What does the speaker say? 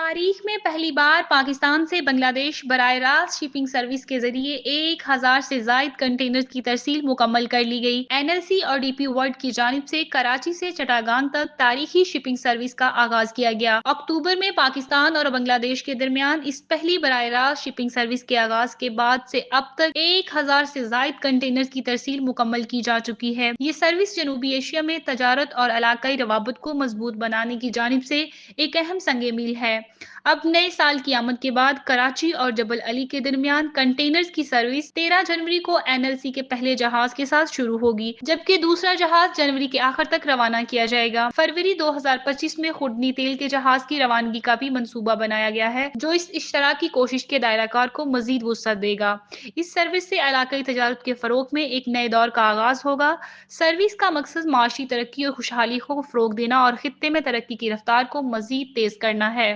तारीख में पहली बार पाकिस्तान से बांग्लादेश बराह रास्त शिपिंग सर्विस के जरिए 1000 से जायद कंटेनर की तरसील मुकम्मल कर ली गई। एनएलसी और डीपी वर्ल्ड की जानिब से कराची से चट्टागांग तक तारीखी शिपिंग सर्विस का आगाज किया गया। अक्टूबर में पाकिस्तान और बांग्लादेश के दरमियान इस पहली बराह रास्त शिपिंग सर्विस के आगाज के बाद से अब तक 1000 से जायद कंटेनर की तरसील मुकम्मल की जा चुकी है। ये सर्विस जनूबी एशिया में तजारत और इलाकाई रवाबत को मजबूत बनाने की जानिब से एक अहम संग मील है। अब नए साल की आमद के बाद कराची और जबल अली के दरमियान कंटेनर्स की सर्विस 13 जनवरी को एनएलसी के पहले जहाज के साथ शुरू होगी, जबकि दूसरा जहाज जनवरी के आखिर तक रवाना किया जाएगा। फरवरी 2025 में खुर्दनी तेल के जहाज की रवानगी का भी मंसूबा बनाया गया है, जो इस इश्तराकी कोशिश के दायराकार को मजीद वुसअत देगा। इस सर्विस से इलाकाई तजारत के फरोग में एक नए दौर का आगाज होगा। सर्विस का मकसद माशी तरक्की और खुशहाली को फरोग देना और खित्ते में तरक्की की रफ्तार को मजीद तेज करना है।